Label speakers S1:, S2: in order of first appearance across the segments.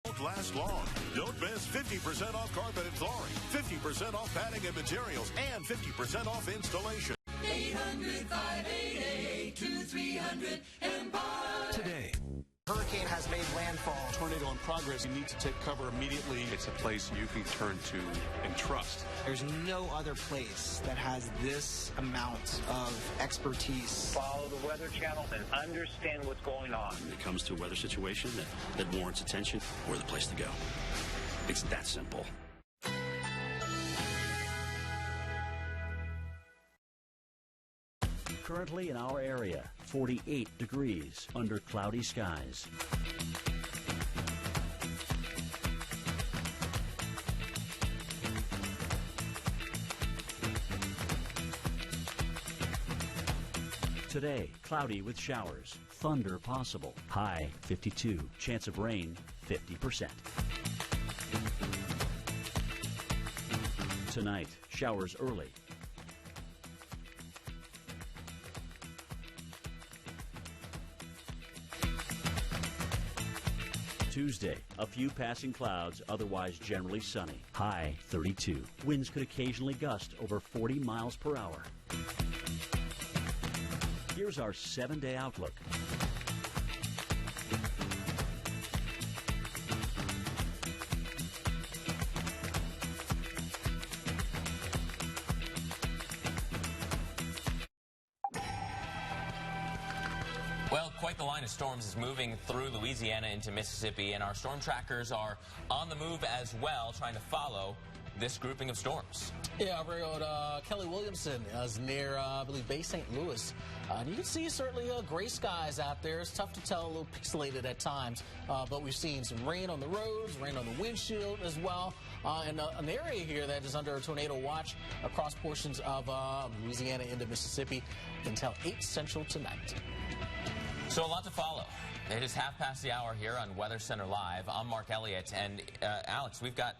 S1: Won't last long. Don't miss 50% off carpet and flooring, 50% off padding and materials, and 50% off installation.
S2: 800-588-2300 Empire.
S3: Today.
S4: Hurricane has made landfall.
S5: Tornado in progress. You need to take cover immediately.
S6: It's a place you can turn to and trust.
S4: There's no other place that has this amount of expertise.
S7: Follow the Weather Channel and understand what's going on.
S8: When it comes to a weather situation that warrants attention, we're the place to go. It's that simple.
S9: Currently in our area, 48 degrees under cloudy skies. Today, cloudy with showers, thunder possible, high 52, chance of rain 50%. Tonight, showers early. Tuesday, a few passing clouds, otherwise generally sunny. High 32. Winds could occasionally gust over 40 miles per hour. Here's our 7-day outlook.
S10: Well, quite the line of storms is moving through Louisiana into Mississippi, and our storm trackers are on the move as well, trying to follow this grouping of storms.
S11: Yeah, Railroad Kelly Williamson is near, I believe, Bay St. Louis. And you can see certainly gray skies out there. It's tough to tell, a little pixelated at times. But we've seen some rain on the roads, rain on the windshield as well. And an area here that is under a tornado watch across portions of Louisiana into Mississippi until 8 Central tonight.
S10: So a lot to follow. It is half past the hour here on Weather Center Live. I'm Mark Elliott, and Alex, we've got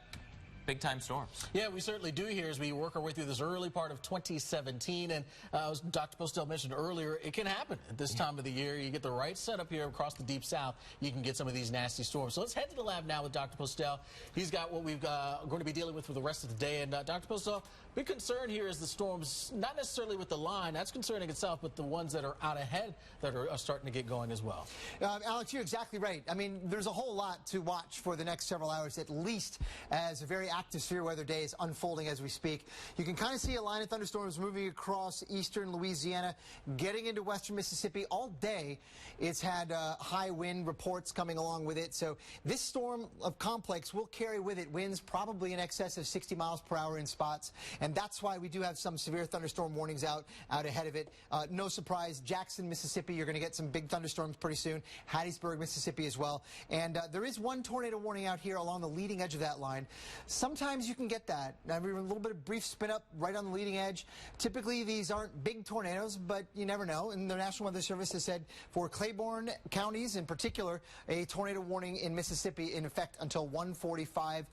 S10: big-time storms.
S11: Yeah, we certainly do here as we work our way through this early part of 2017. And as Dr. Postel mentioned earlier, it can happen at this time of the year. You get the right setup here across the Deep South, you can get some of these nasty storms. So let's head to the lab now with Dr. Postel. He's got what we've going to be dealing with for the rest of the day. And Dr. Postel, big concern here is the storms, not necessarily with the line, that's concerning itself, but the ones that are out ahead that are starting to get going as well.
S12: Alex, you're exactly right. I mean, there's a whole lot to watch for the next several hours, at least as a very active severe weather day is unfolding as we speak. You can kind of see a line of thunderstorms moving across eastern Louisiana, getting into western Mississippi all day. It's had high wind reports coming along with it. So this storm of complex will carry with it winds probably in excess of 60 miles per hour in spots. And that's why we do have some severe thunderstorm warnings out ahead of it. No surprise, Jackson, Mississippi, you're going to get some big thunderstorms pretty soon. Hattiesburg, Mississippi as well. And there is one tornado warning out here along the leading edge of that line. Sometimes you can get that. A little bit of brief spin up right on the leading edge. Typically, these aren't big tornadoes, but you never know. And the National Weather Service has said for Claiborne counties in particular, a tornado warning in Mississippi in effect until 1:45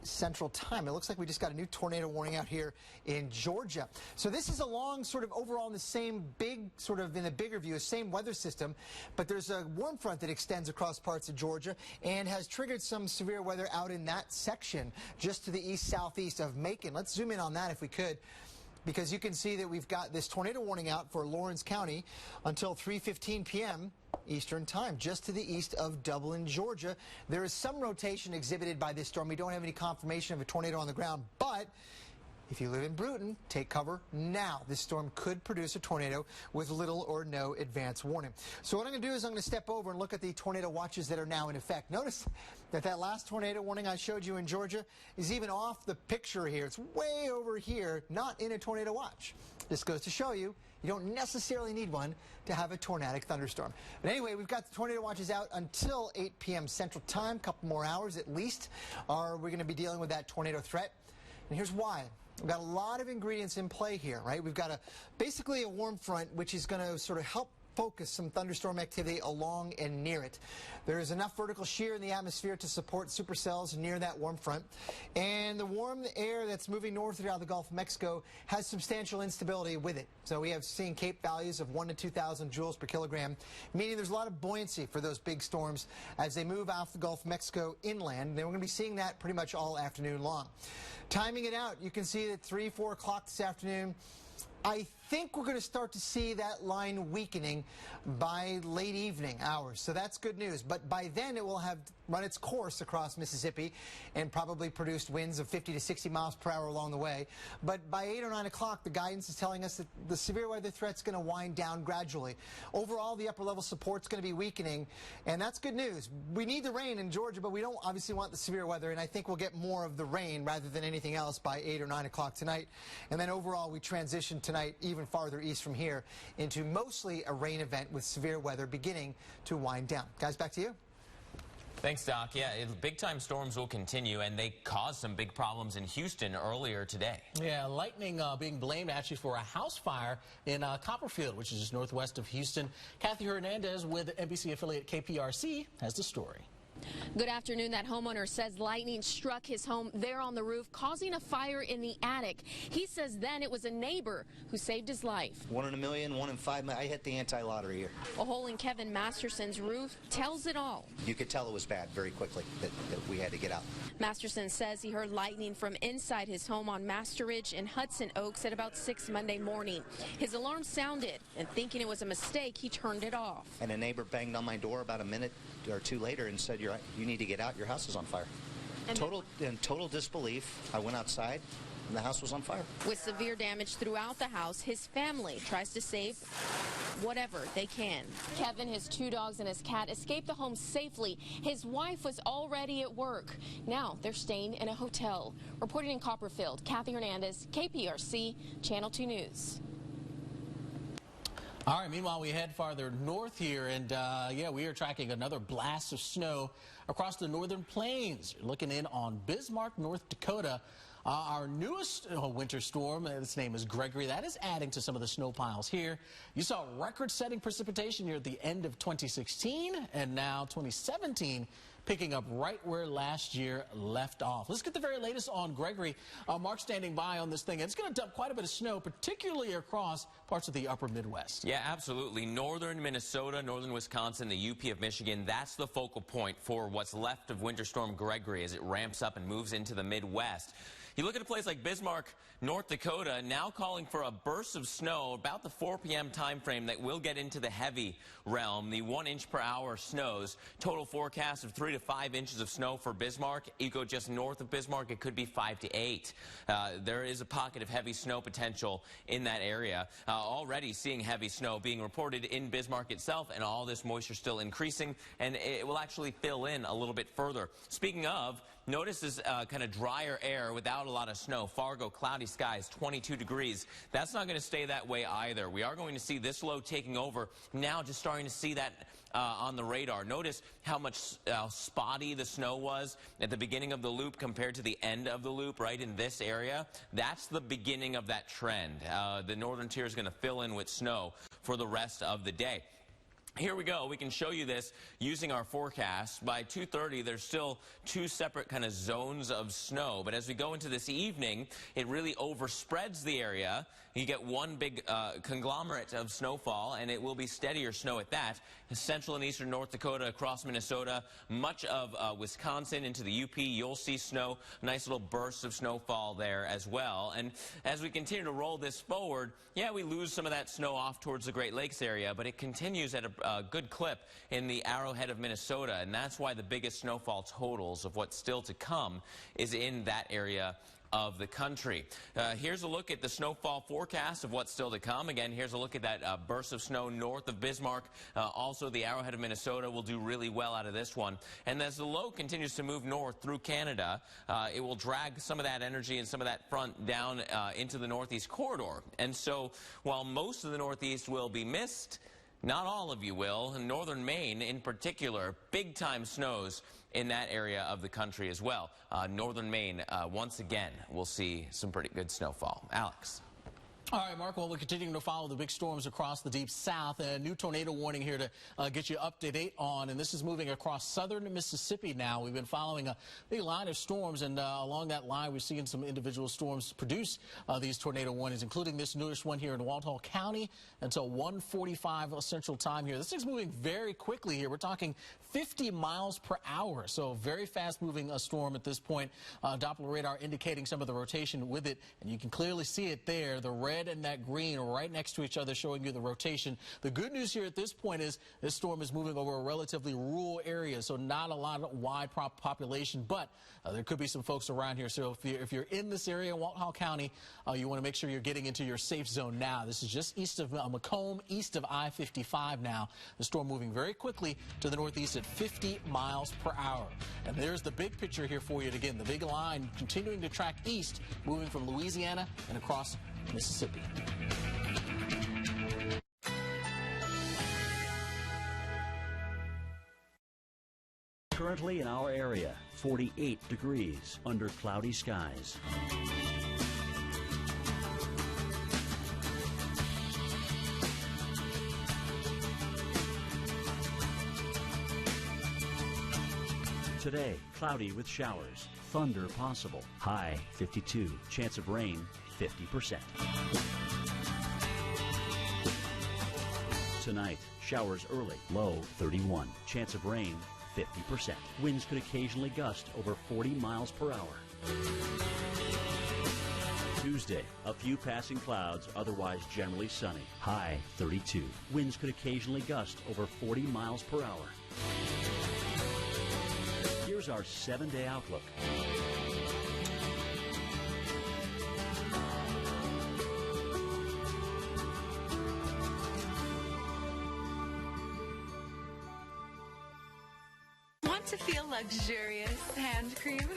S12: Central Time. It looks like we just got a new tornado warning out here in Georgia. So this is along sort of overall in the same big, sort of in the bigger view, same weather system, but there's a warm front that extends across parts of Georgia and has triggered some severe weather out in that section just to the east-southeast of Macon. Let's zoom in on that if we could, because you can see that we've got this tornado warning out for Lawrence County until 3:15 p.m. Eastern Time, just to the east of Dublin, Georgia. There is some rotation exhibited by this storm. We don't have any confirmation of a tornado on the ground, but if you live in Bruton, take cover now. This storm could produce a tornado with little or no advance warning. So what I'm going to do is I'm going to step over and look at the tornado watches that are now in effect. Notice that last tornado warning I showed you in Georgia is even off the picture here. It's way over here, not in a tornado watch. This goes to show you don't necessarily need one to have a tornadic thunderstorm. But anyway, we've got the tornado watches out until 8 p.m. Central Time. A couple more hours at least we're going to be dealing with that tornado threat. And here's why. We've got a lot of ingredients in play here, right? We've got basically a warm front, which is going to sort of help focus some thunderstorm activity along and near it. There is enough vertical shear in the atmosphere to support supercells near that warm front. And the warm air that's moving north out of the Gulf of Mexico has substantial instability with it. So we have seen Cape values of 1,000 to 2,000 joules per kilogram, meaning there's a lot of buoyancy for those big storms as they move off the Gulf of Mexico inland. And we're going to be seeing that pretty much all afternoon long. Timing it out, you can see that 3, 4 o'clock this afternoon, I think we're going to start to see that line weakening by late evening hours. So that's good news. But by then it will have run its course across Mississippi and probably produced winds of 50 to 60 miles per hour along the way. But by 8 or 9 o'clock, the guidance is telling us that the severe weather threat's going to wind down gradually. Overall, the upper level support's going to be weakening, and that's good news. We need the rain in Georgia, but we don't obviously want the severe weather, and I think we'll get more of the rain rather than anything else by 8 or 9 o'clock tonight. And then overall, we transition tonight even farther east from here into mostly a rain event with severe weather beginning to wind down. Guys, back to you.
S10: Thanks, Doc. Yeah, big-time storms will continue, and they caused some big problems in Houston earlier today.
S11: Yeah, lightning being blamed actually for a house fire in Copperfield, which is just northwest of Houston. Kathy Hernandez with NBC affiliate KPRC has the story.
S3: Good afternoon. That homeowner says lightning struck his home there on the roof, causing a fire in the attic. He says then it was a neighbor who saved his life.
S13: 1 in a million, 1 in 5. I hit the anti-lottery here.
S3: A hole in Kevin Masterson's roof tells it all.
S13: You could tell it was bad very quickly, that we had to get out.
S3: Masterson says he heard lightning from inside his home on Master Ridge in Hudson Oaks at about 6 Monday morning. His alarm sounded, and thinking it was a mistake, he turned it off.
S13: And a neighbor banged on my door about a minute or two later and said, you need to get out, your house is on fire. In total disbelief, I went outside and the house was on fire.
S3: With severe damage throughout the house, his family tries to save whatever they can. Kevin, his 2 dogs, and his cat escaped the home safely. His wife was already at work. Now they're staying in a hotel. Reporting in Copperfield, Kathy Hernandez, KPRC, Channel 2 News.
S11: All right, meanwhile, we head farther north here, and yeah, we are tracking another blast of snow across the northern plains. You're looking in on Bismarck, North Dakota. Our newest winter storm, its name is Gregory, that is adding to some of the snow piles here. You saw record-setting precipitation near the end of 2016, and now 2017 picking up right where last year left off. Let's get the very latest on Gregory. Mark's standing by on this thing, and it's going to dump quite a bit of snow, particularly across parts of the upper Midwest.
S10: Yeah, absolutely. Northern Minnesota, northern Wisconsin, the UP of Michigan, that's the focal point for what's left of Winter Storm Gregory as it ramps up and moves into the Midwest. You look at a place like Bismarck, North Dakota, now calling for a burst of snow about the 4 p.m. time frame that will get into the heavy realm, the 1 inch per hour snows. Total forecast of 3 to 5 inches of snow for Bismarck. You go just north of Bismarck, it could be 5 to 8. There is a pocket of heavy snow potential in that area. Already seeing heavy snow being reported in Bismarck itself, and all this moisture still increasing, and it will actually fill in a little bit further. Speaking of, notice this kind of drier air without a lot of snow. Fargo, cloudy skies, 22 degrees. That's not going to stay that way either. We are going to see this low taking over. Now just starting to see that on the radar. Notice how much spotty the snow was at the beginning of the loop compared to the end of the loop right in this area. That's the beginning of that trend. The northern tier is going to fill in with snow for the rest of the day. Here we go. We can show you this using our forecast. By 2:30, there's still 2 separate kind of zones of snow. But as we go into this evening, it really overspreads the area. You get one big conglomerate of snowfall, and it will be steadier snow at that. Central and eastern North Dakota, across Minnesota, much of Wisconsin into the UP, you'll see snow. Nice little bursts of snowfall there as well. And as we continue to roll this forward, yeah, we lose some of that snow off towards the Great Lakes area, but it continues at a good clip in the Arrowhead of Minnesota, and that's why the biggest snowfall totals of what's still to come is in that area of the country. Here's a look at the snowfall forecast of what's still to come. Again, here's a look at that burst of snow north of Bismarck. Also, the Arrowhead of Minnesota will do really well out of this one. And as the low continues to move north through Canada, it will drag some of that energy and some of that front down into the northeast corridor. And so, while most of the northeast will be missed, not all of you will. In northern Maine, in particular, big-time snows in that area of the country as well. Northern Maine, once again, will see some pretty good snowfall. Alex.
S11: All right, Mark, well, we're continuing to follow the big storms across the deep south. A new tornado warning here to get you up to date on, and this is moving across southern Mississippi now. We've been following a big line of storms, and along that line, we're seeing some individual storms produce these tornado warnings, including this newest one here in Walthall County until 1:45 Central Time here. This thing's moving very quickly here. We're talking 50 miles per hour, so very fast-moving storm at this point. Doppler radar indicating some of the rotation with it, and you can clearly see it there, the red and that green are right next to each other, showing you the rotation. The good news here at this point is this storm is moving over a relatively rural area, so not a lot of wide population, but there could be some folks around here. So if you're in this area, Walthall County, you want to make sure you're getting into your safe zone now. This is just east of Macomb, east of I-55 now. The storm moving very quickly to the northeast at 50 miles per hour. And there's the big picture here for you. And again, the big line continuing to track east, moving from Louisiana and across Mississippi.
S9: Currently in our area, 48 degrees under cloudy skies. Today, cloudy with showers. Thunder possible. High 52. Chance of rain 50%. Tonight, showers early. Low 31. Chance of rain 50%. Winds could occasionally gust over 40 miles per hour. Tuesday, a few passing clouds, otherwise generally sunny. High 32. Winds could occasionally gust over 40 miles per hour. Here's our 7-day outlook.
S14: Want to feel luxurious hand cream?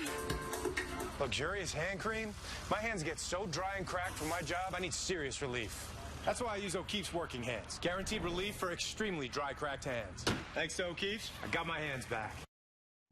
S15: Luxurious hand cream? My hands get so dry and cracked from my job, I need serious relief. That's why I use O'Keefe's Working Hands. Guaranteed relief for extremely dry, cracked hands. Thanks to O'Keefe's, I got my hands back.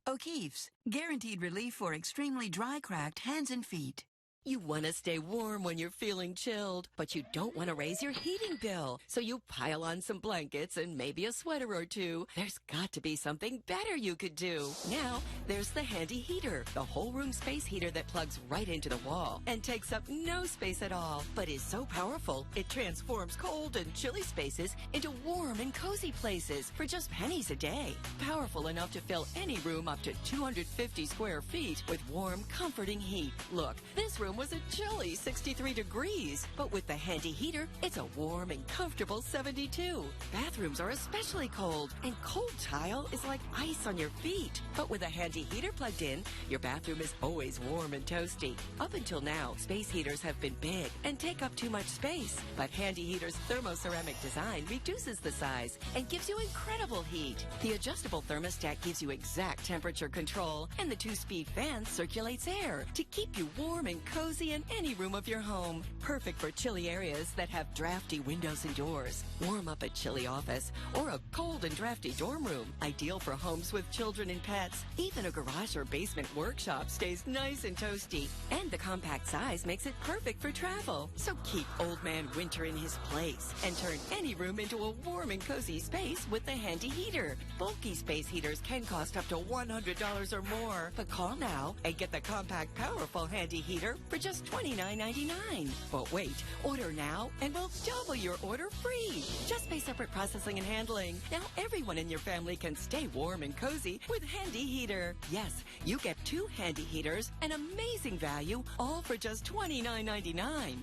S16: O'Keefe's, guaranteed relief for extremely dry, cracked hands and feet.
S17: You want to stay warm when you're feeling chilled, but you don't want to raise your heating bill. So you pile on some blankets and maybe a sweater or two. There's got to be something better you could do. Now, there's the Handy Heater, the whole room space heater that plugs right into the wall and takes up no space at all, but is so powerful it transforms cold and chilly spaces into warm and cozy places for just pennies a day. Powerful enough to fill any room up to 250 square feet with warm, comforting heat. Look, this room was a chilly 63 degrees, but with the Handy Heater, it's a warm and comfortable 72. Bathrooms are especially cold, and cold tile is like ice on your feet. But with a Handy Heater plugged in, your bathroom is always warm and toasty. Up until now, space heaters have been big and take up too much space, but Handy Heater's thermoceramic design reduces the size and gives you incredible heat. The adjustable thermostat gives you exact temperature control, and the 2-speed fan circulates air to keep you warm and cozy in any room of your home. Perfect for chilly areas that have drafty windows and doors. Warm up a chilly office or a cold and drafty dorm room. Ideal for homes with children and pets. Even a garage or basement workshop stays nice and toasty. And the compact size makes it perfect for travel. So keep Old Man Winter in his place and turn any room into a warm and cozy space with the Handy Heater. Bulky space heaters can cost up to $100 or more. But call now and get the compact, powerful Handy Heater for just $29.99. But wait, order now and we'll double your order free. Just pay separate processing and handling. Now everyone in your family can stay warm and cozy with Handy Heater. Yes, you get 2 Handy Heaters, an amazing value, all for just $29.99.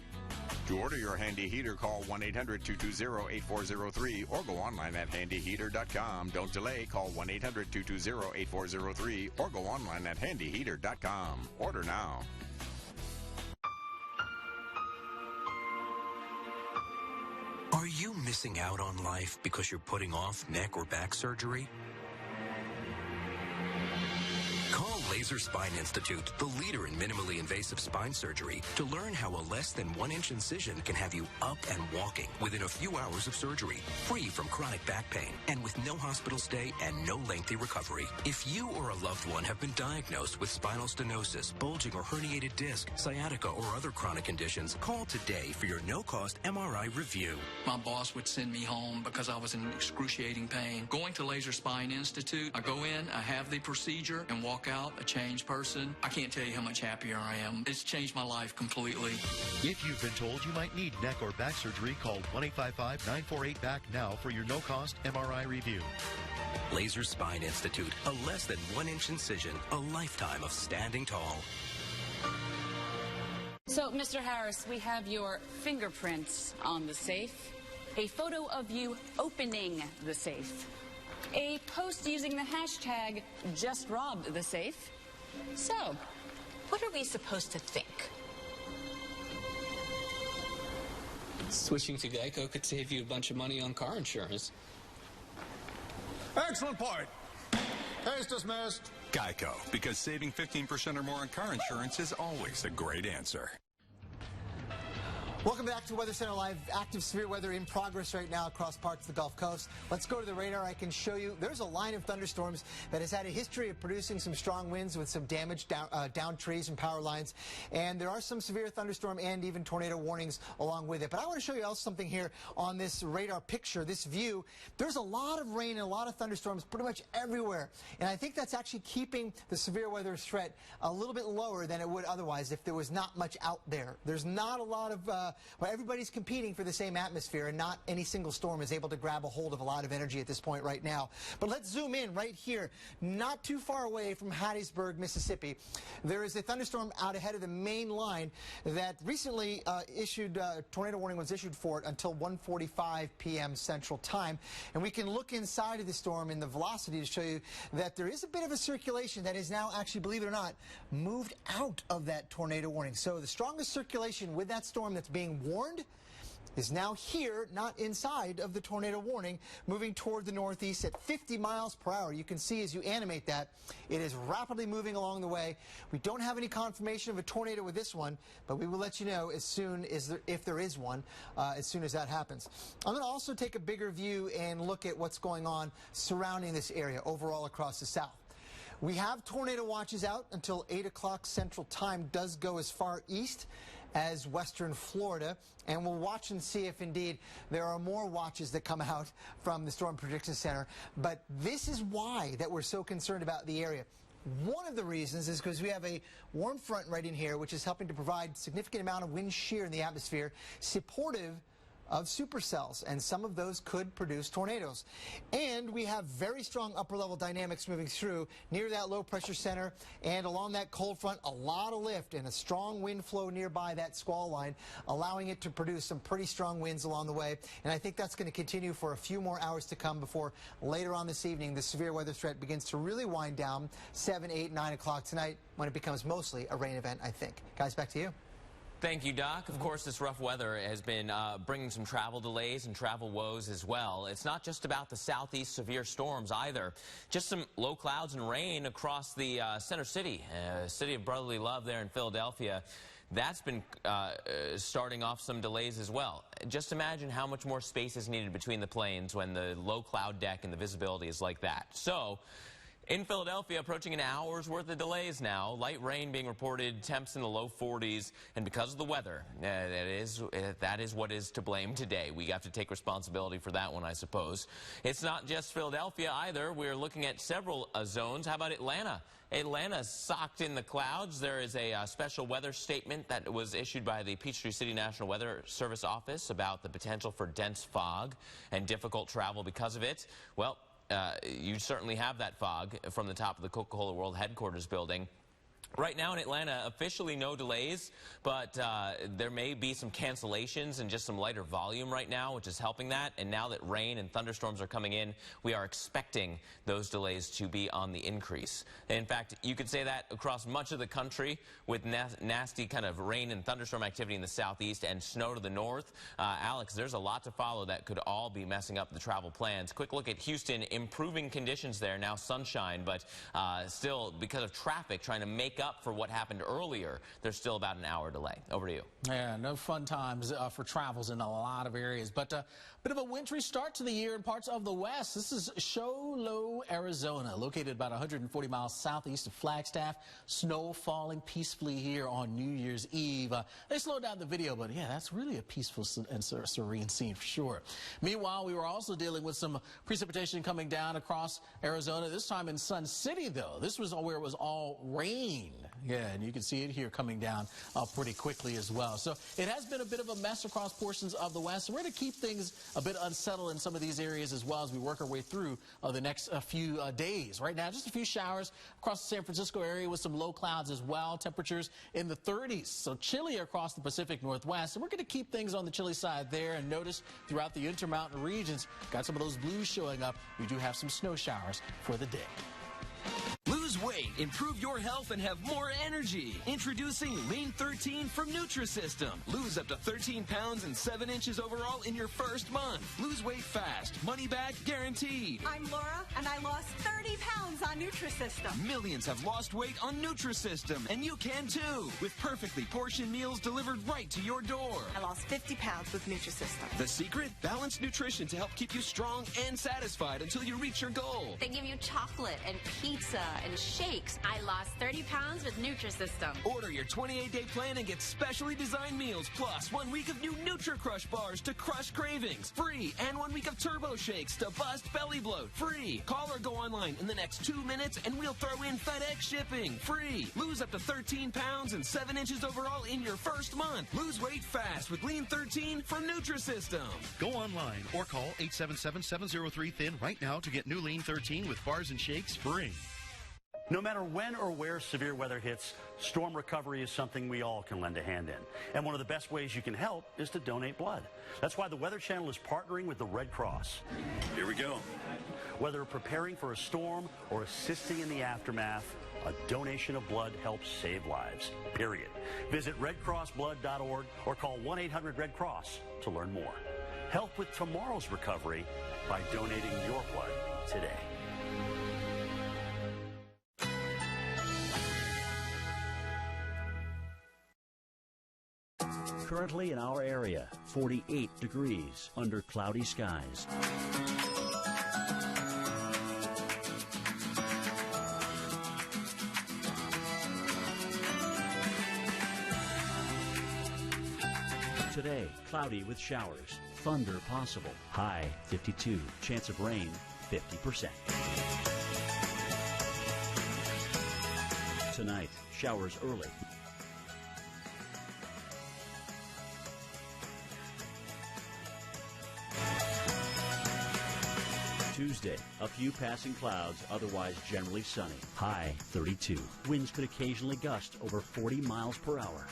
S18: To order your Handy Heater, call 1-800-220-8403 or go online at handyheater.com. Don't delay. Call 1-800-220-8403 or go online at handyheater.com. Order now.
S19: Are you missing out on life because you're putting off neck or back surgery? Call Laser Spine Institute, the leader in minimally invasive spine surgery, to learn how a less than 1-inch incision can have you up and walking within a few hours of surgery, free from chronic back pain, and with no hospital stay and no lengthy recovery. If you or a loved one have been diagnosed with spinal stenosis, bulging or herniated disc, sciatica, or other chronic conditions, call today for your no-cost MRI review.
S20: My boss would send me home because I was in excruciating pain. Going to Laser Spine Institute, I go in, I have the procedure, and walk out a changed person. I can't tell you how much happier I am. It's changed my life completely.
S21: If you've been told you might need neck or back surgery, call 1-855-948-BACK now for your no-cost MRI review.
S19: Laser Spine Institute, a less than 1-inch incision, a lifetime of standing tall.
S22: So, Mr. Harris, we have your fingerprints on the safe, a photo of you opening the safe, a post using the hashtag #JustRobbedTheSafe. So, what are we supposed to think?
S23: Switching to Geico could save you a bunch of money on car insurance.
S5: Excellent point. Case dismissed.
S6: Geico, because saving 15% or more on car insurance is always a great answer.
S12: Welcome back to Weather Center Live. Active severe weather in progress right now across parts of the Gulf Coast. Let's go to the radar. I can show you there's a line of thunderstorms that has had a history of producing some strong winds with some damage down trees and power lines. And there are some severe thunderstorm and even tornado warnings along with it. But I want to show you else something here on this radar picture, this view. There's a lot of rain and a lot of thunderstorms pretty much everywhere. And I think that's actually keeping the severe weather threat a little bit lower than it would otherwise if there was not much out there. There's not a lot of where everybody's competing for the same atmosphere, and not any single storm is able to grab a hold of a lot of energy at this point right now. But let's zoom in right here, not too far away from Hattiesburg, Mississippi. There is a thunderstorm out ahead of the main line that recently tornado warning was issued for it until 1:45 p.m. Central Time. And we can look inside of the storm in the velocity to show you that there is a bit of a circulation that is now actually, believe it or not, moved out of that tornado warning. So the strongest circulation with that storm that's being warned is now here, not inside of the tornado warning, moving toward the northeast at 50 miles per hour. You can see as you animate that, it is rapidly moving along the way. We don't have any confirmation of a tornado with this one, but we will let you know as soon as if there is one, as soon as that happens. I'm going to also take a bigger view and look at what's going on surrounding this area overall across the south. We have tornado watches out until 8 o'clock Central Time, does go as far east as western Florida, and we'll watch and see if indeed there are more watches that come out from the Storm Prediction Center. But this is why that we're so concerned about the area. One of the reasons is because we have a warm front right in here, which is helping to provide significant amount of wind shear in the atmosphere, supportive of supercells, and some of those could produce tornadoes. And we have very strong upper level dynamics moving through near that low pressure center, and along that cold front, a lot of lift and a strong wind flow nearby that squall line, allowing it to produce some pretty strong winds along the way. And I think that's going to continue for a few more hours to come before later on this evening the severe weather threat begins to really wind down 7, 8, 9 o'clock tonight, when it becomes mostly a rain event, I think. Guys, back to you.
S10: Thank you, Doc. Of course, this rough weather has been bringing some travel delays and travel woes as well. It's not just about the southeast severe storms either. Just some low clouds and rain across the center city, city of brotherly love there in Philadelphia. That's been starting off some delays as well. Just imagine how much more space is needed between the planes when the low cloud deck and the visibility is like that. So, in Philadelphia, approaching an hour's worth of delays now. Light rain being reported, temps in the low 40s, and because of the weather, that is what is to blame today. We have to take responsibility for that one, I suppose. It's not just Philadelphia either. We're looking at several zones. How about Atlanta? Atlanta's socked in the clouds. There is a special weather statement that was issued by the Peachtree City National Weather Service Office about the potential for dense fog and difficult travel because of it. Well, you certainly have that fog from the top of the Coca-Cola World Headquarters building. Right now in Atlanta, officially no delays, but there may be some cancellations and just some lighter volume right now, which is helping that. And now that rain and thunderstorms are coming in, we are expecting those delays to be on the increase. In fact, you could say that across much of the country with nasty kind of rain and thunderstorm activity in the southeast and snow to the north. Alex, there's a lot to follow that could all be messing up the travel plans. Quick look at Houston, improving conditions there, now sunshine, but still because of traffic trying to make up for what happened earlier, there's still about an hour delay. Over to you.
S11: Yeah, no fun times for travels in a lot of areas, but a bit of a wintry start to the year in parts of the West. This is Show Low, Arizona, located about 140 miles southeast of Flagstaff. Snow falling peacefully here on New Year's Eve. They slowed down the video, but yeah, that's really a peaceful and serene scene for sure. Meanwhile, we were also dealing with some precipitation coming down across Arizona, this time in Sun City, though. This was where it was all rain. Yeah, and you can see it here coming down pretty quickly as well. So it has been a bit of a mess across portions of the West. So we're going to keep things a bit unsettled in some of these areas as well as we work our way through the next few days. Right now, just a few showers across the San Francisco area with some low clouds as well. Temperatures in the 30s, so chilly across the Pacific Northwest. And we're going to keep things on the chilly side there. And notice throughout the intermountain regions, got some of those blues showing up. We do have some snow showers for the day.
S1: Lose weight, improve your health, and have more energy. Introducing Lean 13 from Nutrisystem. Lose up to 13 pounds and 7 inches overall in your first month. Lose weight fast. Money back guaranteed.
S2: I'm Laura, and I lost 30 pounds on Nutrisystem.
S1: Millions have lost weight on Nutrisystem, and you can too. With perfectly portioned meals delivered right to your door.
S2: I lost 50 pounds with Nutrisystem.
S1: The secret? Balanced nutrition to help keep you strong and satisfied until you reach your goal.
S4: They give you chocolate and pizza and shakes. I lost 30 pounds with Nutrisystem.
S1: Order your 28-day plan and get specially designed meals, plus 1 week of new Nutri-Crush bars to crush cravings, free, and 1 week of Turbo Shakes to bust belly bloat, free. Call or go online in the next 2 minutes and we'll throw in FedEx shipping, free. Lose up to 13 pounds and 7 inches overall in your first month. Lose weight fast with Lean 13 from Nutrisystem.
S21: Go online or call 877-703-THIN right now to get new Lean 13 with bars and shakes free.
S9: No matter when or where severe weather hits, storm recovery is something we all can lend a hand in. And one of the best ways you can help is to donate blood. That's why the Weather Channel is partnering with the Red Cross.
S8: Here we go.
S9: Whether preparing for a storm or assisting in the aftermath, a donation of blood helps save lives, period. Visit redcrossblood.org or call 1-800-RED-CROSS to learn more. Help with tomorrow's recovery by donating your blood today. Currently in our area, 48 degrees under cloudy skies. Today, cloudy with showers, thunder possible, high 52, chance of rain 50%. Tonight, showers early. Tuesday, a few passing clouds, otherwise generally sunny. High 32. Winds could occasionally gust over 40 miles per hour.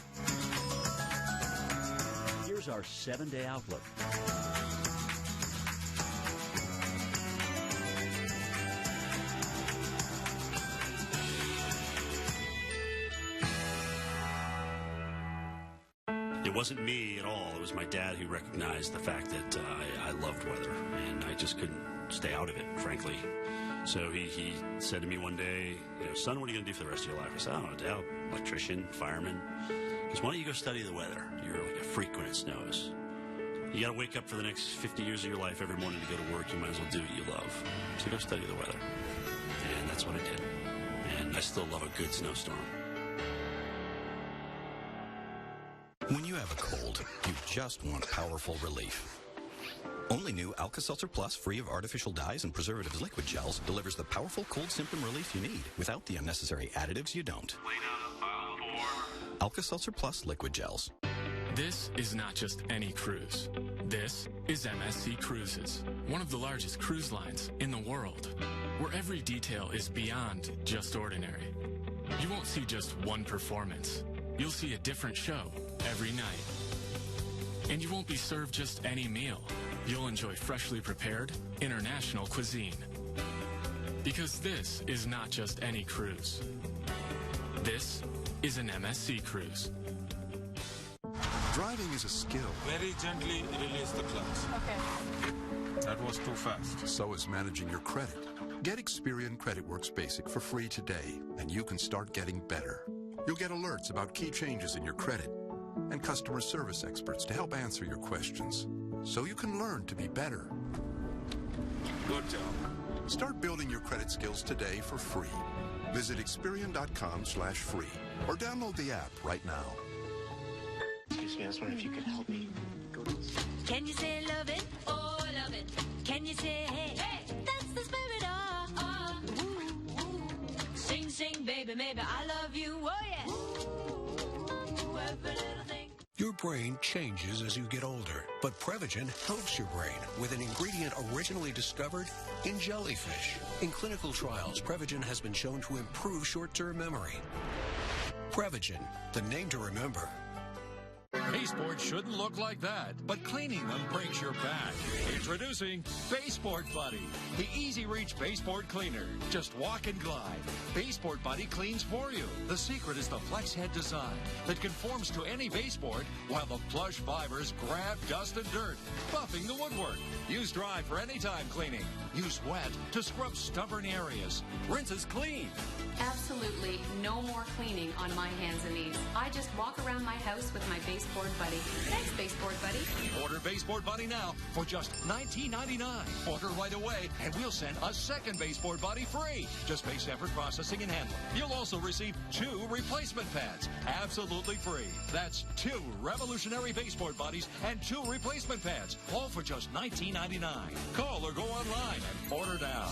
S9: Here's our 7-day outlook.
S8: It wasn't me at all. It was my dad who recognized the fact that I loved weather, and I just couldn't stay out of it, frankly. So he said to me one day, son, what are you going to do for the rest of your life? I said, I don't know, Dad, electrician, fireman. He goes, why don't you go study the weather? You're like a freak when it snows. You got to wake up for the next 50 years of your life every morning to go to work. You might as well do what you love. So go study the weather. And that's what I did. And I still love a good snowstorm.
S24: When you have a cold, you just want powerful relief. Only new Alka-Seltzer Plus, free of artificial dyes and preservatives liquid gels, delivers the powerful cold symptom relief you need without the unnecessary additives you don't. Alka-Seltzer Plus liquid gels.
S25: This is not just any cruise. This is MSC Cruises, one of the largest cruise lines in the world, where every detail is beyond just ordinary. You won't see just one performance. You'll see a different show every night. And you won't be served just any meal. You'll enjoy freshly prepared international cuisine. Because this is not just any cruise. This is an MSC cruise.
S3: Driving is a skill.
S7: Very gently release the clutch.
S22: Okay.
S7: That was too fast.
S3: So is managing your credit. Get Experian CreditWorks Basic for free today, and you can start getting better. You'll get alerts about key changes in your credit and customer service experts to help answer your questions, so you can learn to be better.
S7: Good job.
S3: Start building your credit skills today for free. Visit Experian.com/free or download the app right now.
S13: Excuse me, I was wondering if you could help me.
S14: Can you say love it? Oh, love it. Can you say hey? Hey! That's the spirit of. Ooh, ooh. Sing, sing, baby, maybe I love you. Oh, yeah. Ooh, every little thing.
S15: Your brain changes as you get older, but Prevagen helps your brain with an ingredient originally discovered in jellyfish. In clinical trials, Prevagen has been shown to improve short-term memory. Prevagen, the name to remember.
S26: Baseboards shouldn't look like that, but cleaning them breaks your back. Introducing Baseboard Buddy, the easy-reach baseboard cleaner. Just walk and glide. Baseboard Buddy cleans for you. The secret is the flex head design that conforms to any baseboard while the plush fibers grab dust and dirt, buffing the woodwork. Use dry for anytime cleaning. Use wet to scrub stubborn areas. Rinses clean.
S4: Absolutely no more cleaning on my hands and knees. I just walk around my house with my Baseboard Buddy. Thanks, Baseboard Buddy.
S26: Order Baseboard Buddy now for just $19.99. Order right away, and we'll send a second Baseboard Buddy free. Just pay separate processing and handling. You'll also receive 2 replacement pads, absolutely free. That's 2 revolutionary Baseboard Buddies and 2 replacement pads, all for just $19.99. Call or go online and order now.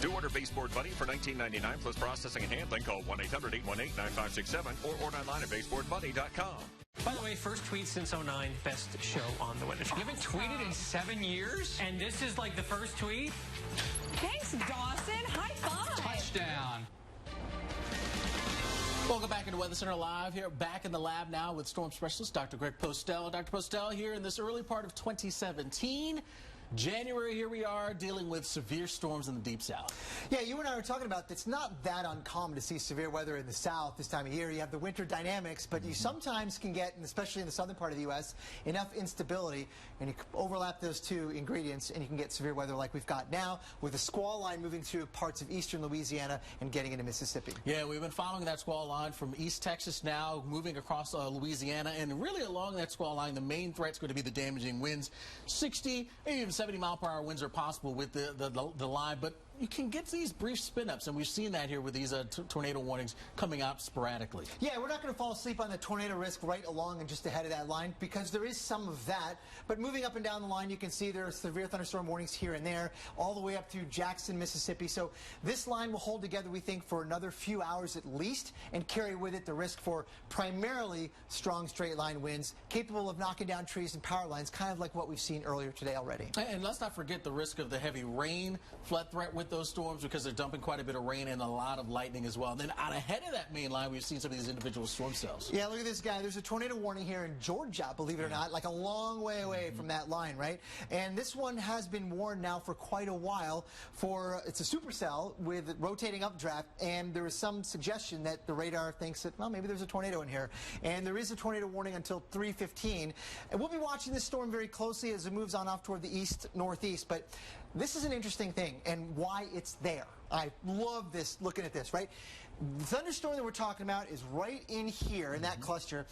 S18: To order Baseboard Buddy for $19.99 plus processing and handling, call 1-800-818-9567 or order online at baseboardbuddy.com.
S27: By the way, first tweet since 09, best show on the Winter Show. You haven't tweeted in 7 years? And this is like the first tweet?
S2: Thanks, Dawson. High five.
S27: Touchdown.
S11: Welcome back into Weather Center Live here, back in the lab now with storm specialist Dr. Greg Postel. Dr. Postel here in this early part of 2017. January, here we are dealing with severe storms in the Deep South.
S12: Yeah, you and I were talking about it's not that uncommon to see severe weather in the South this time of year. You have the winter dynamics, but you sometimes can get, and especially in the southern part of the U.S., enough instability, and you overlap those two ingredients, and you can get severe weather like we've got now, with a squall line moving through parts of eastern Louisiana and getting into Mississippi.
S11: Yeah, we've been following that squall line from East Texas now, moving across Louisiana, and really along that squall line, the main threat's going to be the damaging winds. 60, maybe even 70-mile-per-hour winds are possible with the line, but you can get these brief spin-ups, and we've seen that here with these tornado warnings coming out sporadically.
S12: Yeah, we're not going to fall asleep on the tornado risk right along and just ahead of that line, because there is some of that. But moving up and down the line, you can see there are severe thunderstorm warnings here and there, all the way up through Jackson, Mississippi. So this line will hold together, we think, for another few hours at least, and carry with it the risk for primarily strong straight-line winds, capable of knocking down trees and power lines, kind of like what we've seen earlier today already.
S11: And let's not forget the risk of the heavy rain, flood threat with those storms, because they're dumping quite a bit of rain and a lot of lightning as well. And then out ahead of that main line, we've seen some of these individual storm cells.
S12: Yeah, look at this guy. There's a tornado warning here in Georgia, believe it or not, like a long way away from that line, right? And this one has been warned now for quite a while for, it's a supercell with rotating updraft, and there is some suggestion that the radar thinks that, well, maybe there's a tornado in here. And there is a tornado warning until 3:15. And we'll be watching this storm very closely as it moves on off toward the east-northeast, but this is an interesting thing and why it's there. I love this, looking at this, right? The thunderstorm that we're talking about is right in here in that cluster.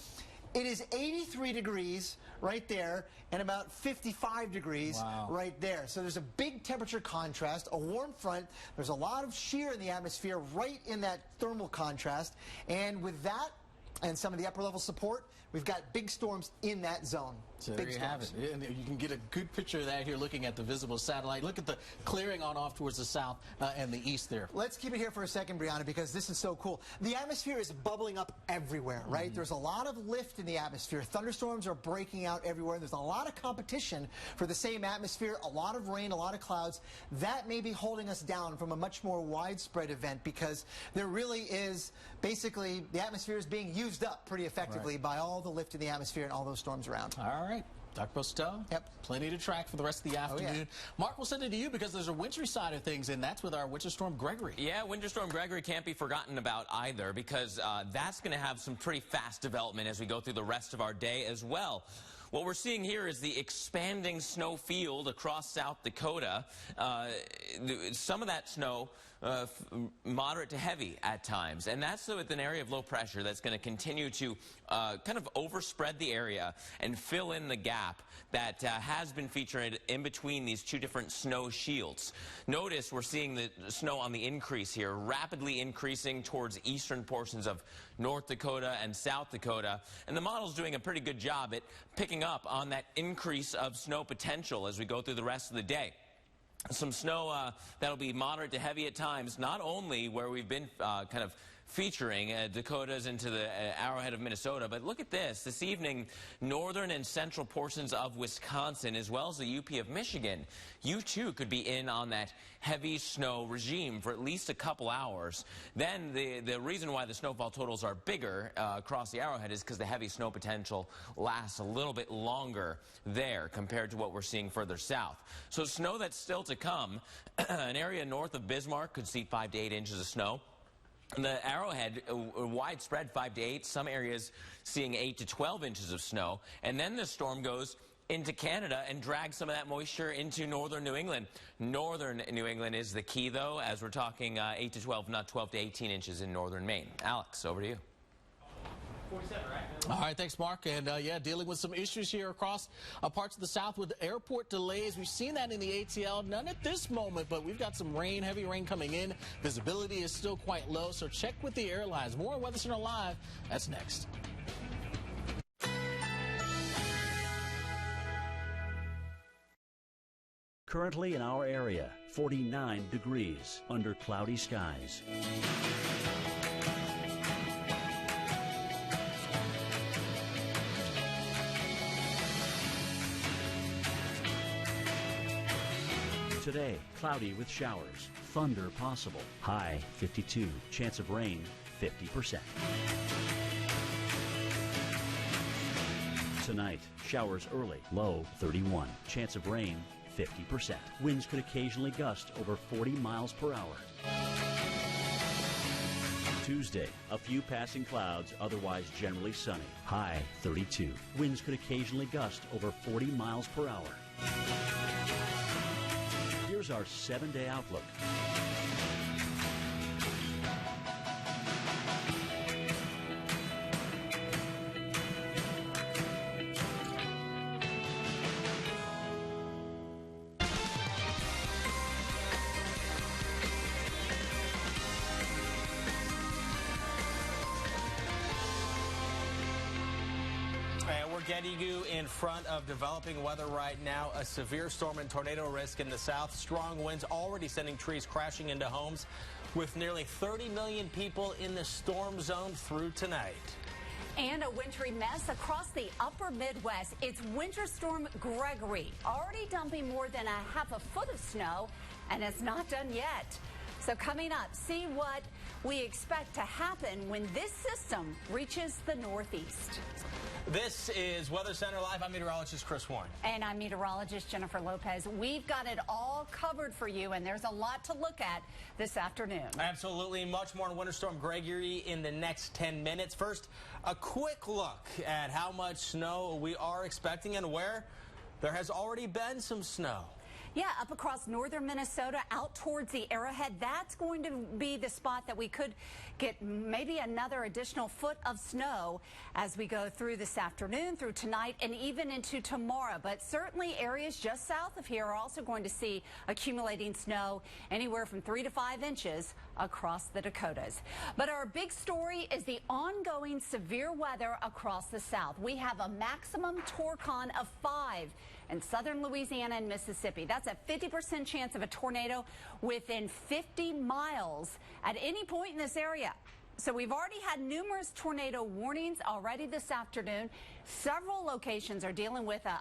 S12: It is 83 degrees right there and about 55 degrees right there. So there's a big temperature contrast, a warm front. There's a lot of shear in the atmosphere right in that thermal contrast. And with that, and some of the upper level support, we've got big storms in that zone.
S11: So
S12: big
S11: there you
S12: storms.
S11: have it. And you can get a good picture of that here looking at the visible satellite. Look at the clearing on off towards the south and the east there.
S12: Let's keep it here for a second, Brianna, because this is so cool. The atmosphere is bubbling up everywhere, right? There's a lot of lift in the atmosphere. Thunderstorms are breaking out everywhere. There's a lot of competition for the same atmosphere, a lot of rain, a lot of clouds. That may be holding us down from a much more widespread event because there really is basically the atmosphere is being used up pretty effectively by all the lift in the atmosphere and all those storms around.
S11: All right. Dr. Postel, plenty to track for the rest of the afternoon. Mark, we'll send it to you because there's a wintry side of things, and that's with our Winter Storm Gregory.
S10: Yeah, Winter Storm Gregory can't be forgotten about either because that's going to have some pretty fast development as we go through the rest of our day as well. What we're seeing here is the expanding snow field across South Dakota. Some of that snow moderate to heavy at times, and that's with an area of low pressure that's going to continue to kind of overspread the area and fill in the gap that has been featured in between these two different snow shields. Notice we're seeing the snow on the increase here, rapidly increasing towards eastern portions of North Dakota and South Dakota, and the model's doing a pretty good job at picking up on that increase of snow potential as we go through the rest of the day. Some snow that'll be moderate to heavy at times, not only where we've been kind of featuring Dakotas into the Arrowhead of Minnesota, but look at this evening, northern and central portions of Wisconsin, as well as the UP of Michigan, you too could be in on that heavy snow regime for at least a couple hours. Then the reason why the snowfall totals are bigger across the Arrowhead is because the heavy snow potential lasts a little bit longer there compared to what we're seeing further south. So snow that's still to come, an area north of Bismarck could see 5 to 8 inches of snow. The Arrowhead, widespread 5 to 8, some areas seeing 8 to 12 inches of snow. And then the storm goes into Canada and drags some of that moisture into northern New England. Northern New England is the key, though, as we're talking 8 to 12, not 12 to 18 inches in northern Maine. Alex, over to you.
S11: 47, right? All right, thanks, Mark. And yeah, dealing with some issues here across parts of the south with airport delays. We've seen that in the ATL, none at this moment, but we've got some rain, heavy rain coming in. Visibility is still quite low, so check with the airlines. More on Weather Center Live. That's next.
S5: Currently in our area, 49 degrees under cloudy skies. Today, cloudy with showers, thunder possible, high 52, chance of rain 50%. Tonight, showers early, low 31, chance of rain 50%. Winds could occasionally gust over 40 miles per hour. Tuesday, a few passing clouds, otherwise generally sunny, high 32. Winds could occasionally gust over 40 miles per hour. Here's our 7-day outlook.
S6: Getting you in front of developing weather right now. A severe storm and tornado risk in the south. Strong winds already sending trees crashing into homes with nearly 30 million people in the storm zone through tonight.
S2: And a wintry mess across the upper Midwest. It's Winter Storm Gregory, already dumping more than a half a foot of snow, and it's not done yet. So coming up, see what we expect to happen when this system reaches the Northeast.
S6: This is Weather Center Live. I'm meteorologist Chris Warren.
S2: And I'm meteorologist Jennifer Lopez. We've got it all covered for you, and there's a lot to look at this afternoon.
S6: Absolutely. Much more on Winter Storm Gregory in the next 10 minutes. First, a quick look at how much snow we are expecting and where there has already been some snow.
S2: Yeah, up across northern Minnesota, out towards the Arrowhead. That's going to be the spot that we could get maybe another additional foot of snow as we go through this afternoon, through tonight, and even into tomorrow. But certainly areas just south of here are also going to see accumulating snow anywhere from 3 to 5 inches across the Dakotas. But our big story is the ongoing severe weather across the South. We have a maximum torcon of 5 in southern Louisiana and Mississippi. That's a 50% chance of a tornado within 50 miles at any point in this area. So we've already had numerous tornado warnings already this afternoon. Several locations are dealing with a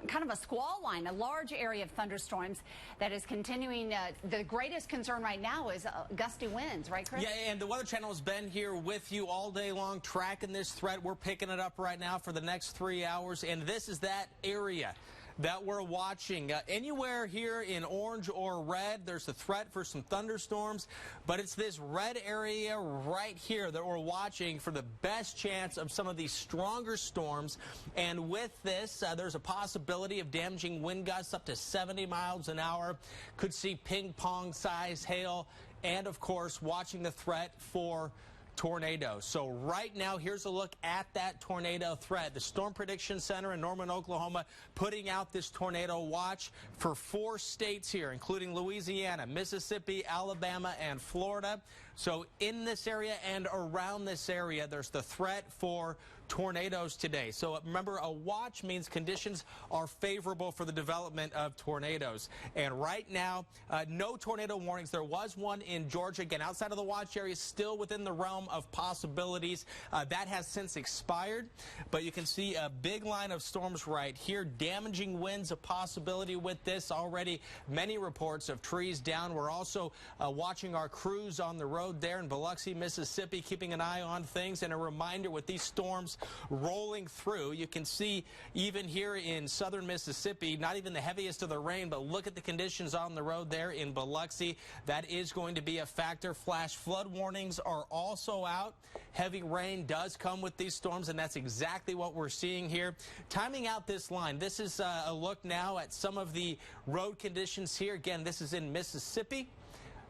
S2: kind of a squall line, a large area of thunderstorms that is continuing. The greatest concern right now is gusty winds, right, Chris?
S6: Yeah, and the Weather Channel has been here with you all day long tracking this threat. We're picking it up right now for the next 3 hours, and this is that area that we're watching. Anywhere here in orange or red, there's a threat for some thunderstorms, but it's this red area right here that we're watching for the best chance of some of these stronger storms. And with this, there's a possibility of damaging wind gusts up to 70 miles an hour. Could see ping-pong size hail, and of course, watching the threat for tornadoes. So right now, here's a look at that tornado threat. The Storm Prediction Center in Norman, Oklahoma, putting out this tornado watch for 4 states here, including Louisiana, Mississippi, Alabama, and Florida. So in this area and around this area, there's the threat for tornadoes today. So remember, a watch means conditions are favorable for the development of tornadoes. And right now, no tornado warnings. There was one in Georgia, again, outside of the watch area, still within the realm of possibilities. That has since expired, but you can see a big line of storms right here. Damaging winds, a possibility with this already. Many reports of trees down. We're also watching our crews on the road there in Biloxi, Mississippi, keeping an eye on things. And a reminder, with these storms rolling through, you can see even here in southern Mississippi, not even the heaviest of the rain, but look at the conditions on the road there in Biloxi. That is going to be a factor. Flash flood warnings are also out. Heavy rain does come with these storms, and that's exactly what we're seeing here. Timing out this line, this is a look now at some of the road conditions here. Again, this is in Mississippi.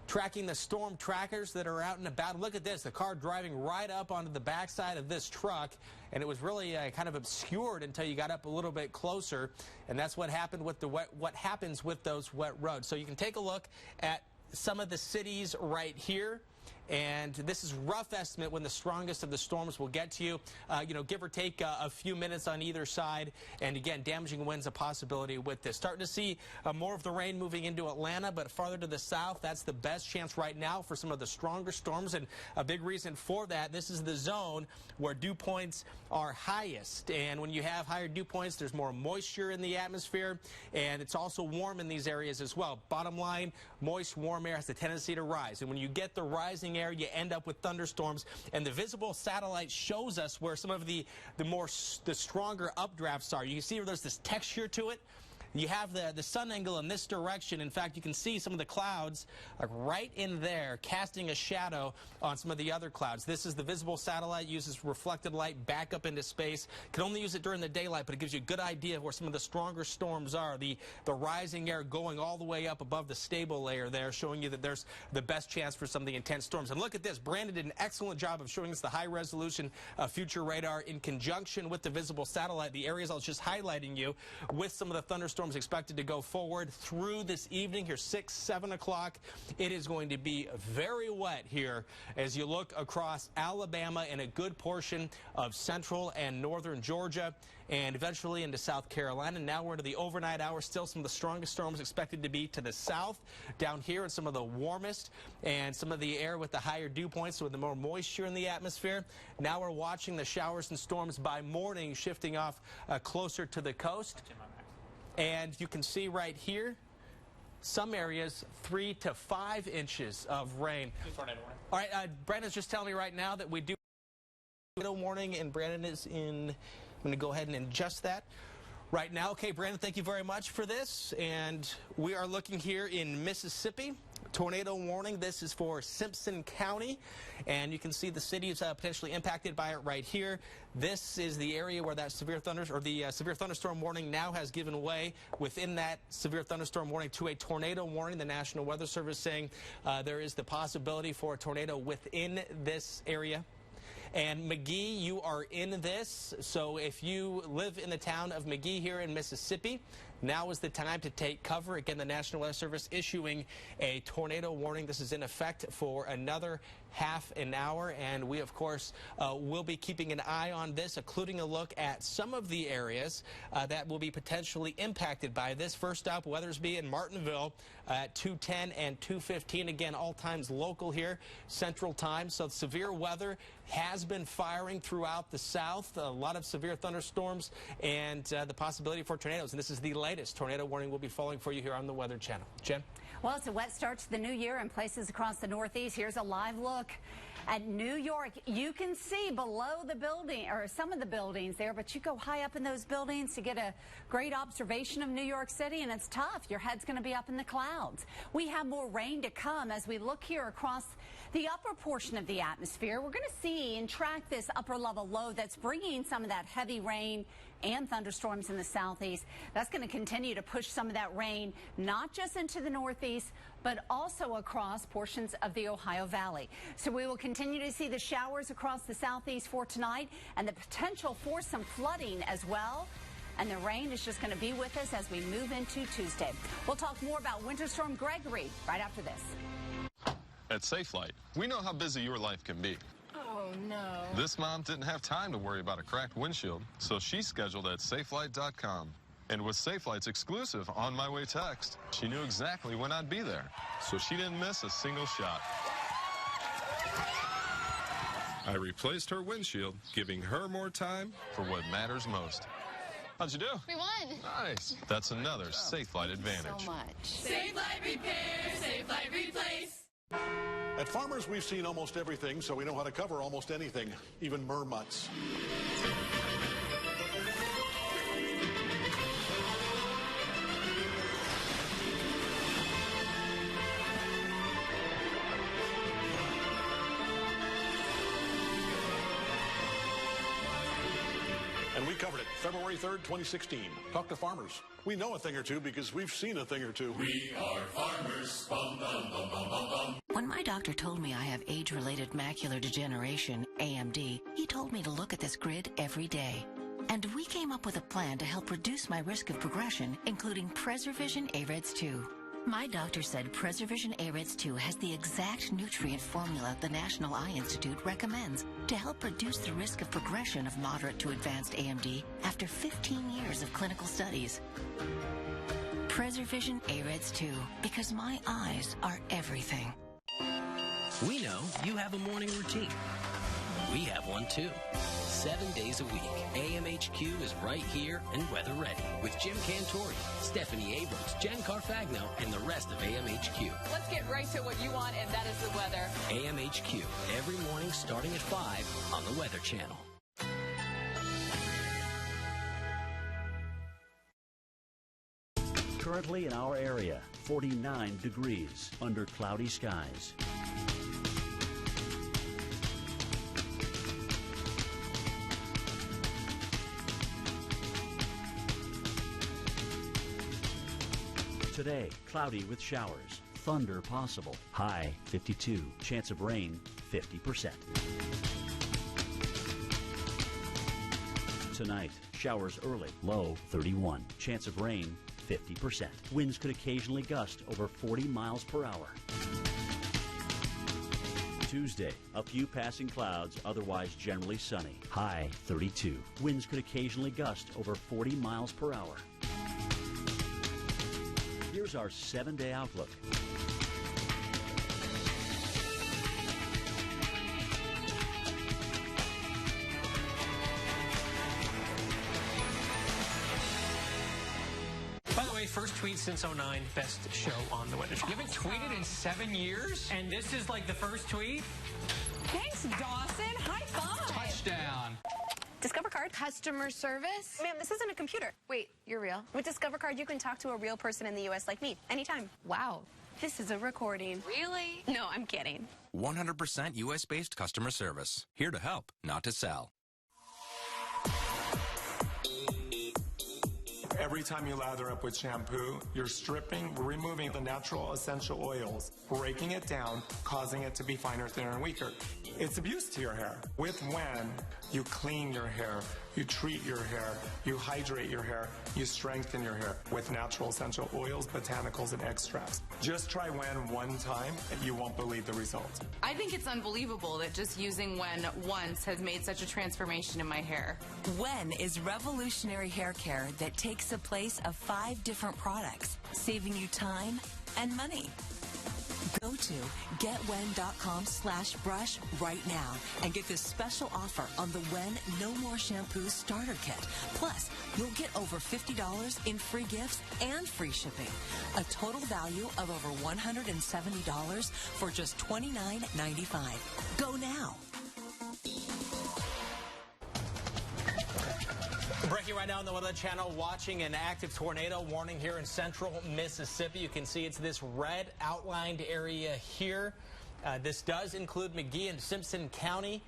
S6: Tracking the storm trackers that are out and about. Look at this, the car driving right up onto the backside of this truck, and it was really kind of obscured until you got up a little bit closer, and that's what happened with the what happens with those wet roads. So you can take a look at some of the cities right here. And this is rough estimate when the strongest of the storms will get to you, give or take a few minutes on either side. And again, damaging winds a possibility with this. Starting to see more of the rain moving into Atlanta, but farther to the south, that's the best chance right now for some of the stronger storms. And a big reason for that, this is the zone where dew points are highest. And when you have higher dew points, there's more moisture in the atmosphere, and it's also warm in these areas as well. Bottom line, moist, warm air has the tendency to rise. And when you get the rising air, you end up with thunderstorms, and the visible satellite shows us where some of the stronger updrafts are. You can see where there's this texture to it. You have the sun angle in this direction. In fact, you can see some of the clouds right in there casting a shadow on some of the other clouds. This is the visible satellite, uses reflected light back up into space. Can only use it during the daylight, but it gives you a good idea of where some of the stronger storms are. The rising air going all the way up above the stable layer there, showing you that there's the best chance for some of the intense storms. And look at this. Brandon did an excellent job of showing us the high-resolution future radar in conjunction with the visible satellite. The areas I was just highlighting you with some of the thunderstorms expected to go forward through this evening here, 6, 7 o'clock. It is going to be very wet here as you look across Alabama and a good portion of central and northern Georgia, and eventually into South Carolina. Now we're into the overnight hours. Still some of the strongest storms expected to be to the south, down here, and some of the warmest, and some of the air with the higher dew points, so with the more moisture in the atmosphere. Now we're watching the showers and storms by morning shifting off closer to the coast. And you can see right here, some areas 3 to 5 inches of rain. All right, Brandon's just telling me right now that we do tornado warning, and Brandon is in. I'm going to go ahead and adjust that right now. Okay, Brandon, thank you very much for this. And we are looking here in Mississippi. Tornado warning. This is for Simpson County, and you can see the city is potentially impacted by it right here. This is the area where that severe thunderstorm warning now has given way within that severe thunderstorm warning to a tornado warning. The National Weather Service saying there is the possibility for a tornado within this area. And McGee, you are in this, so if you live in the town of McGee here in Mississippi, now is the time to take cover. Again, the National Weather Service issuing a tornado warning. This is in effect for another half an hour, and we, of course, will be keeping an eye on this, including a look at some of the areas that will be potentially impacted by this. First up, Weathersby and Martinville at 2:10 and 2:15. Again, all times local here, Central Time. So severe weather has been firing throughout the south. A lot of severe thunderstorms and the possibility for tornadoes. And this is the latest tornado warning we'll be following for you here on the Weather Channel. Jen?
S2: Well, it's a wet start to the new year in places across the Northeast. Here's a live look at New York. You can see below the building, or some of the buildings there, but you go high up in those buildings to get a great observation of New York City, and it's tough. Your head's going to be up in the clouds. We have more rain to come as we look here across the upper portion of the atmosphere. We're going to see and track this upper level low that's bringing some of that heavy rain and thunderstorms in the southeast. That's going to continue to push some of that rain, not just into the northeast, but also across portions of the Ohio Valley. So we will continue to see the showers across the southeast for tonight and the potential for some flooding as well. And the rain is just going to be with us as we move into Tuesday. We'll talk more about Winter Storm Gregory right after this.
S1: At Safelite, we know how busy your life can be.
S16: Oh, no.
S1: This mom didn't have time to worry about a cracked windshield, so she scheduled at Safelite.com. And with Safelite's exclusive On My Way text, she knew exactly when I'd be there, so she didn't miss a single shot. I replaced her windshield, giving her more time for what matters most. How'd you do?
S16: We won.
S1: Nice. That's another Safelite advantage.
S16: So much.
S17: Safelite Repair, Safelite Replace.
S19: At Farmers, we've seen almost everything, so we know how to cover almost anything, even mermutts. And we covered it February 3rd, 2016. Talk to farmers. We know a thing or two because we've seen a thing or two.
S17: We are farmers. Bum, bum, bum, bum, bum, bum.
S20: When my doctor told me I have age-related macular degeneration, AMD, he told me to look at this grid every day. And we came up with a plan to help reduce my risk of progression, including PreserVision AREDS 2. My doctor said PreserVision AREDS 2 has the exact nutrient formula the National Eye Institute recommends to help reduce the risk of progression of moderate to advanced AMD after 15 years of clinical studies. PreserVision AREDS 2, because my eyes are everything.
S21: We know you have a morning routine. We have one too. 7 days a week, AMHQ is right here and weather ready with Jim Cantori, Stephanie Abrams, Jen Carfagno, and the rest of AMHQ.
S22: Let's get right to what you want, and that is the weather.
S21: AMHQ, every morning starting at 5 on the Weather Channel.
S5: Currently in our area, 49 degrees under cloudy skies. Today, cloudy with showers. Thunder possible. High 52. Chance of rain 50%. Tonight, showers early. Low 31. Chance of rain 50%. Winds could occasionally gust over 40 miles per hour. Tuesday, a few passing clouds, otherwise generally sunny. High 32. Winds could occasionally gust over 40 miles per hour. Here's our 7-day outlook.
S27: By the way, first tweet since 09, best show on the Weather. You haven't tweeted in 7 years? And this is like the first tweet?
S22: Thanks, Dawson. High five.
S27: Touchdown.
S16: Discover Card. Customer service? Ma'am, this isn't a computer. Wait, you're real? With Discover Card, you can talk to a real person in the U.S. like me, anytime. Wow. This is a recording. Really? No, I'm kidding.
S24: 100% U.S.-based customer service. Here to help, not to sell.
S3: Every time you lather up with shampoo, you're stripping, removing the natural essential oils, breaking it down, causing it to be finer, thinner, and weaker. It's abuse to your hair. With When, you clean your hair, you treat your hair, you hydrate your hair, you strengthen your hair with natural essential oils, botanicals, and extracts. Just try When one time, and you won't believe the results.
S7: I think it's unbelievable that just using When once has made such a transformation in my hair.
S8: When is revolutionary hair care that takes the place of 5 different products, saving you time and money. Go to getwen.com/brush right now and get this special offer on the When No More Shampoo Starter Kit. Plus, you'll get over $50 in free gifts and free shipping. A total value of over $170 for just $29.95. Go now.
S6: Breaking right now on the Weather Channel, watching an active tornado warning here in central Mississippi. You can see it's this red outlined area here. This does include McGee and Simpson County.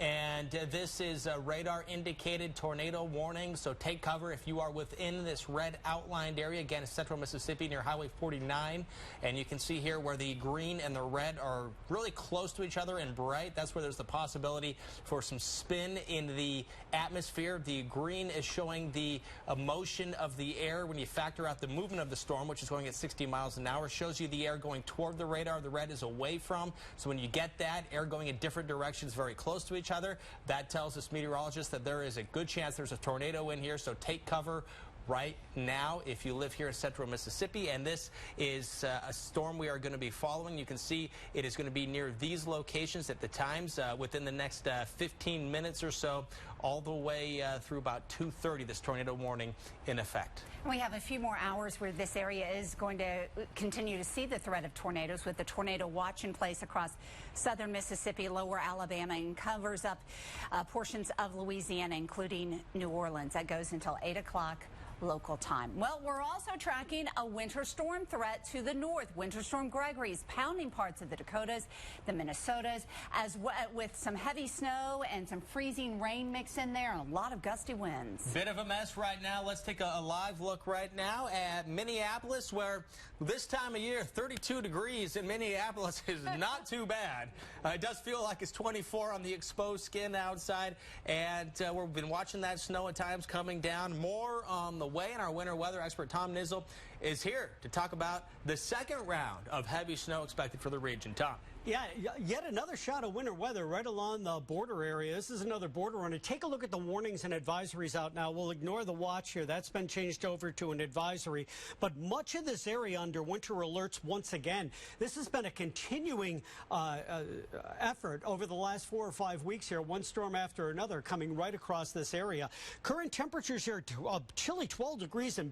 S6: And this is a radar indicated tornado warning, so take cover if you are within this red outlined area. Again, it's central Mississippi near Highway 49, and you can see here where the green and the red are really close to each other and bright. That's where there's the possibility for some spin in the atmosphere. The green is showing the motion of the air when you factor out the movement of the storm, which is going at 60 miles an hour. Shows you the air going toward the radar. The red is away from. So when you get that air going in different directions very close to each other, that tells us meteorologists that there is a good chance there's a tornado in here, so take cover right now if you live here in central Mississippi. And this is a storm we are going to be following. You can see it is going to be near these locations at the times within the next 15 minutes or so, all the way through about 2:30, this tornado warning in effect.
S2: We have a few more hours where this area is going to continue to see the threat of tornadoes, with the tornado watch in place across southern Mississippi, lower Alabama, and covers up portions of Louisiana, including New Orleans. That goes until 8 o'clock local time. Well, we're also tracking a winter storm threat to the north. Winter Storm Gregory is pounding parts of the Dakotas, the Minnesotas, as well, with some heavy snow and some freezing rain mixed in there and a lot of gusty winds.
S6: Bit of a mess right now. Let's take a live look right now at Minneapolis, where this time of year, 32 degrees in Minneapolis is not too bad. It does feel like it's 24 on the exposed skin outside, and we've been watching that snow at times coming down. More on the way, and our winter weather expert Tom Nizzle is here to talk about the second round of heavy snow expected for the region. Tom.
S9: Yeah, yet another shot of winter weather right along the border area. This is another border runner. Take a look at the warnings and advisories out now. We'll ignore the watch here. That's been changed over to an advisory. But much of this area under winter alerts once again. This has been a continuing effort over the last 4 or 5 weeks here, one storm after another coming right across this area. Current temperatures here, a chilly 12 degrees in